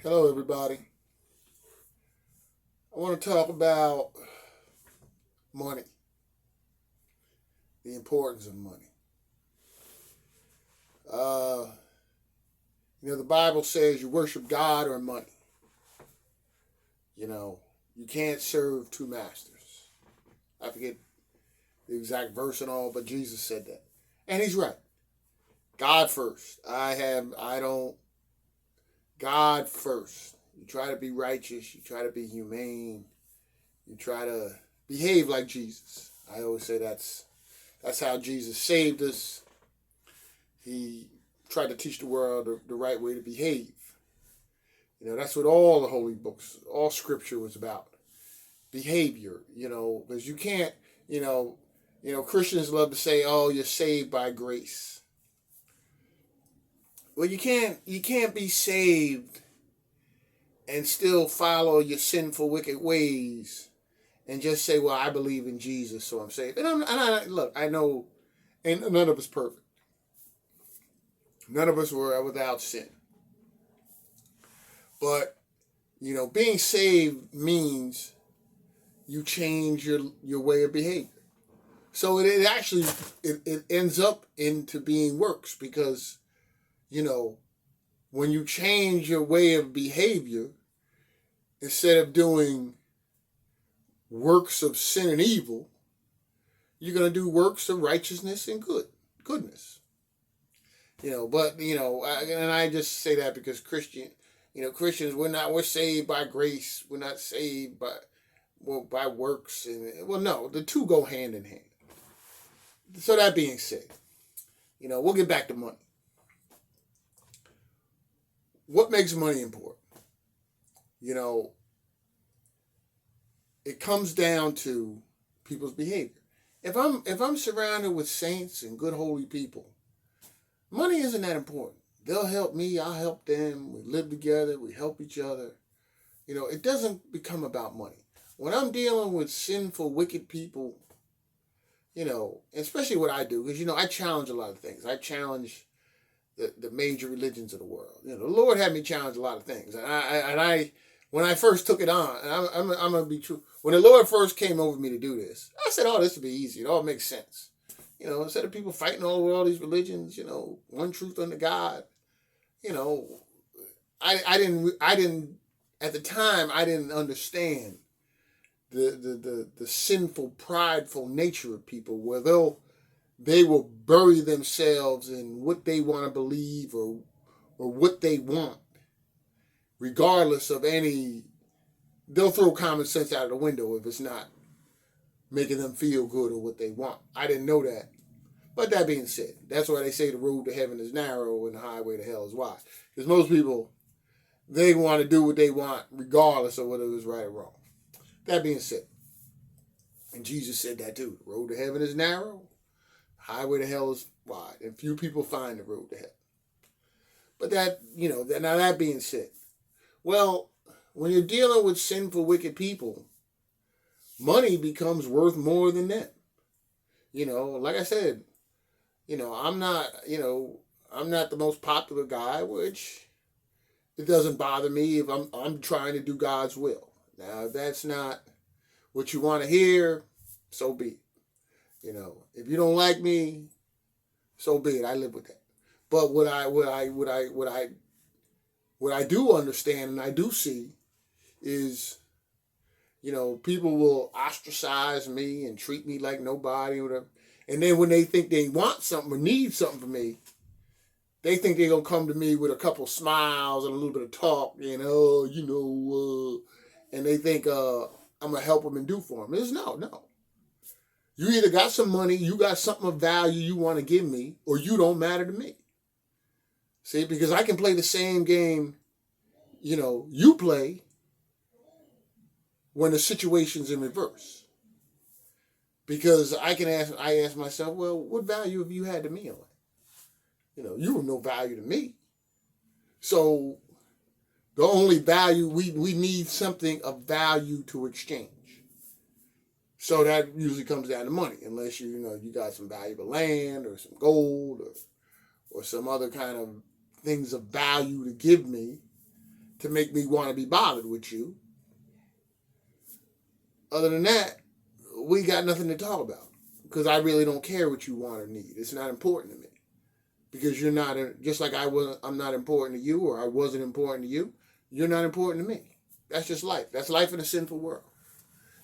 Hello, everybody. I want to talk about money, the importance of money. Uh, the Bible says you worship God or money. You know, you can't serve two masters. I forget the exact verse and all, but Jesus said that. And he's right. God first. God first. You try to be righteous, you try to be humane, you try to behave like Jesus. I always say that's how Jesus saved us. He tried to teach the world the right way to behave. That's what all the holy books, all scripture was about. Behavior, because you can't, Christians love to say, "Oh, you're saved by grace." Well, you can't be saved and still follow your sinful, wicked ways and just say, "Well, I believe in Jesus, so I'm saved." Look, I know, and none of us perfect. None of us were without sin. But being saved means you change your way of behavior. So it actually it ends up into being works because when you change your way of behavior, instead of doing works of sin and evil, you're going to do works of righteousness and goodness. And I just say that because Christians, we're saved by grace. We're not saved by works. No, the two go hand in hand. So that being said, we'll get back to money. What makes money important? It comes down to people's behavior. If I'm surrounded with saints and good holy people, money isn't that important. They'll help me, I'll help them. We live together, we help each other. It doesn't become about money. When I'm dealing with sinful, wicked people, especially what I do, because I challenge a lot of things. I challenge the major religions of the world. The Lord had me challenge a lot of things, and I when I first took it on, and I'm gonna be true. When the Lord first came over me to do this, I said, "Oh, this will be easy. It all makes sense." Instead of people fighting all over all these religions, one truth under God. I didn't at the time I didn't understand the sinful, prideful nature of people, where they will bury themselves in what they want to believe or what they want, regardless of any. They'll throw common sense out of the window if it's not making them feel good or what they want. I didn't know that. But that being said, that's why they say the road to heaven is narrow and the highway to hell is wide. Because most people, they want to do what they want regardless of whether it was right or wrong. That being said, and Jesus said that too, the road to heaven is narrow, the highway to hell is wide, and few people find the road to heaven. But now that being said, well, when you're dealing with sinful, wicked people, money becomes worth more than them. Like I said, I'm not the most popular guy, which it doesn't bother me if I'm trying to do God's will. Now, if that's not what you want to hear, so be it. If you don't like me, so be it. I live with that. But what I do understand and I do see is, people will ostracize me and treat me like nobody or whatever. And then when they think they want something or need something from me, they think they're going to come to me with a couple smiles and a little bit of talk, and they think I'm going to help them and do for them. It's no. You either got some money, you got something of value you want to give me, or you don't matter to me. See, because I can play the same game, you play when the situation's in reverse. Because I ask myself, well, what value have you had to me? You were no value to me. So the only value, we need something of value to exchange. So that usually comes down to money, unless you got some valuable land or some gold or some other kind of things of value to give me to make me want to be bothered with you. Other than that, we got nothing to talk about because I really don't care what you want or need. It's not important to me because you're not just like I'm not important to you, or I wasn't important to you. You're not important to me. That's just life. That's life in a sinful world.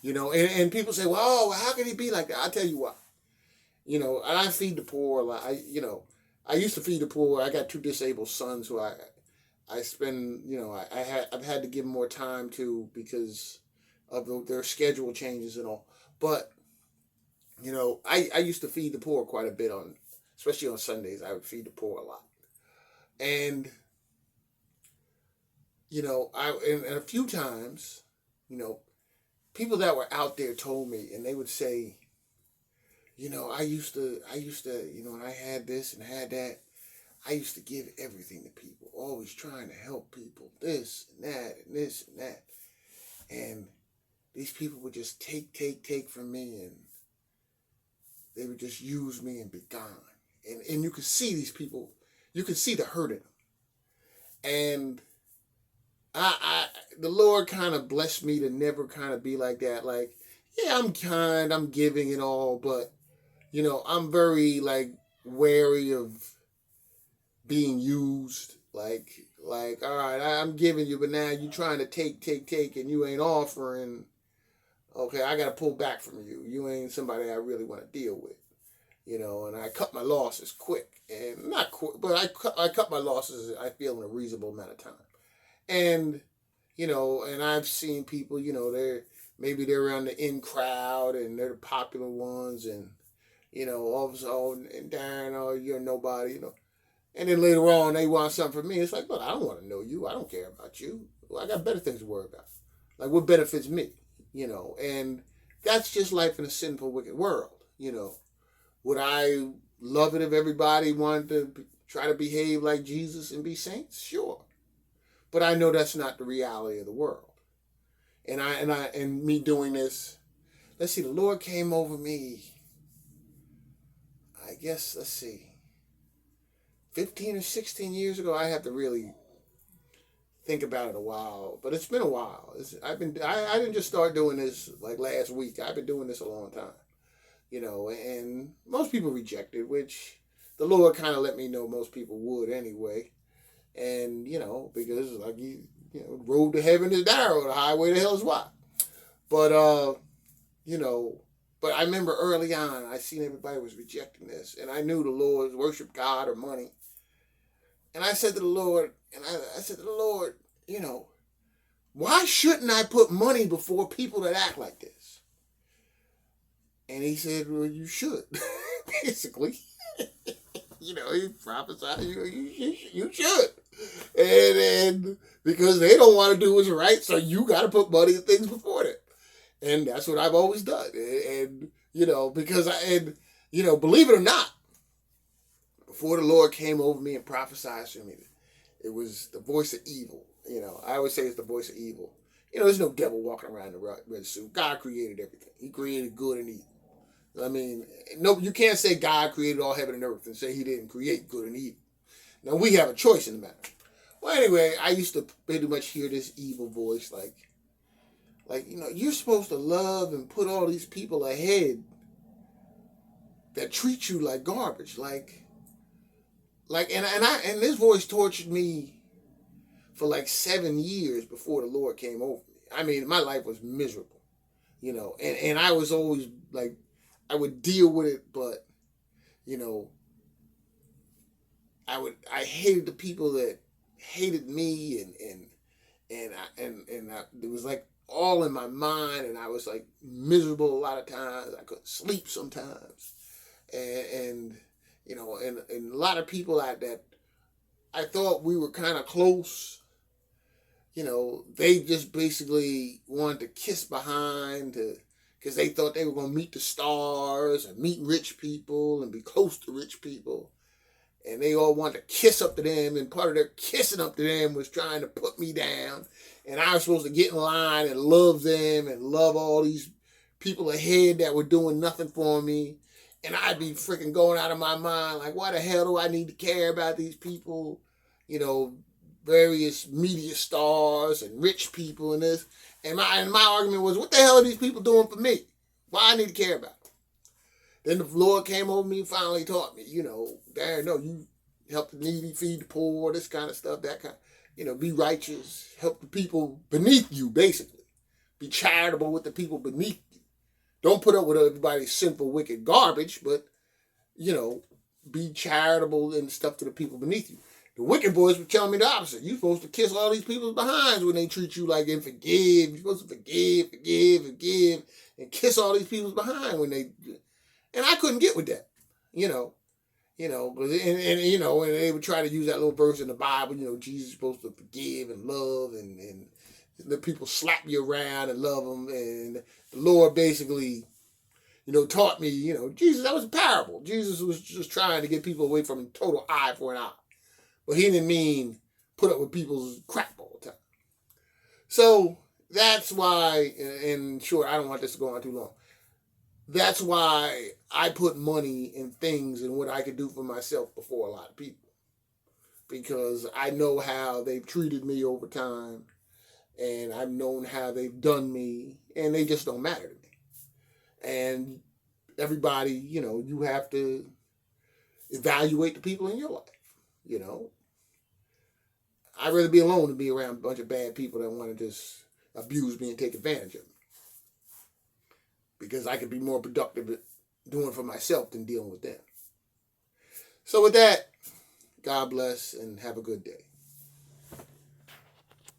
And people say, well, oh, how can he be like that? I'll tell you why. And I feed the poor a lot. I used to feed the poor. I got 2 disabled sons who I spend, I've had to give them more time to because of their schedule changes and all. But, I used to feed the poor quite a bit especially on Sundays. I would feed the poor a lot. And, and a few times, people that were out there told me, and they would say, I used to, and I had this and had that. I used to give everything to people, always trying to help people, this and that and this and that. And these people would just take from me, and they would just use me and be gone. And you could see these people, you could see the hurt in them. And the Lord kind of blessed me to never kind of be like that. Like, yeah, I'm kind, I'm giving and all, but, I'm very, like, wary of being used. Like, all right, I'm giving you, but now you're trying to take, and you ain't offering. Okay, I got to pull back from you. You ain't somebody I really want to deal with. And I cut my losses quick. And not quick, but I cut my losses, I feel, in a reasonable amount of time. And, and I've seen people, maybe they're around the in crowd and they're the popular ones, and, all of a sudden, and Darren, oh, you're nobody, And then later on, they want something from me. It's like, but I don't want to know you. I don't care about you. Well, I got better things to worry about. Like, what benefits me, And that's just life in a sinful, wicked world, Would I love it if everybody wanted to try to behave like Jesus and be saints? Sure. But I know that's not the reality of the world. And me doing this, let's see, the Lord came over me, I guess, 15 or 16 years ago. I have to really think about it a while, but it's been a while. I didn't just start doing this like last week. I've been doing this a long time, and most people reject it, which the Lord kind of let me know most people would anyway. And, because like road to heaven is narrow, the highway to hell is wide. But, but I remember early on, I seen everybody was rejecting this, and I knew the Lord worship God or money. And I said to the Lord, why shouldn't I put money before people that act like this? And he said, well, you should, basically. He prophesied, you should. And because they don't want to do what's right, so you got to put money and things before them. And that's what I've always done. And because believe it or not, before the Lord came over me and prophesied to me, it was the voice of evil. I always say it's the voice of evil. There's no devil walking around in the red suit. God created everything. He created good and evil. I mean, no, you can't say God created all heaven and earth and say he didn't create good and evil. Now, we have a choice in the matter. Well, anyway, I used to pretty much hear this evil voice like, you're supposed to love and put all these people ahead that treat you like garbage. And this voice tortured me for like 7 years before the Lord came over me. I mean, my life was miserable, and I was always like, I would deal with it, but, I hated the people that hated me, and it was like all in my mind, and I was like miserable a lot of times. I couldn't sleep sometimes, and a lot of people that I thought we were kind of close, they just basically wanted to kiss behind because they thought they were going to meet the stars and meet rich people and be close to rich people. And they all wanted to kiss up to them, and part of their kissing up to them was trying to put me down. And I was supposed to get in line and love them and love all these people ahead that were doing nothing for me. And I'd be freaking going out of my mind, like, why the hell do I need to care about these people? various media stars and rich people and this. And my argument was, what the hell are these people doing for me? Why I need to care about them? Then the Lord came over me and finally taught me, Darren, no, you help the needy, feed the poor, this kind of stuff, that kind of, be righteous, help the people beneath you, basically. Be charitable with the people beneath you. Don't put up with everybody's sinful, wicked garbage, but, be charitable and stuff to the people beneath you. The wicked boys were telling me the opposite. You're supposed to kiss all these people's behinds when they treat you like and forgive. You're supposed to forgive, and kiss all these people's behind when they... And I couldn't get with that, and they would try to use that little verse in the Bible, Jesus is supposed to forgive and love, and the people slap you around and love them, and the Lord basically, taught me, Jesus, that was a parable. Jesus was just trying to get people away from a total eye for an eye. But he didn't mean put up with people's crap all the time. So that's why, in short, I don't want this to go on too long. That's why I put money in things and what I could do for myself before a lot of people. Because I know how they've treated me over time, and I've known how they've done me, and they just don't matter to me. And everybody, you have to evaluate the people in your life, I'd rather be alone than be around a bunch of bad people that want to just abuse me and take advantage of me. Because I could be more productive at doing it for myself than dealing with them. So with that, God bless and have a good day.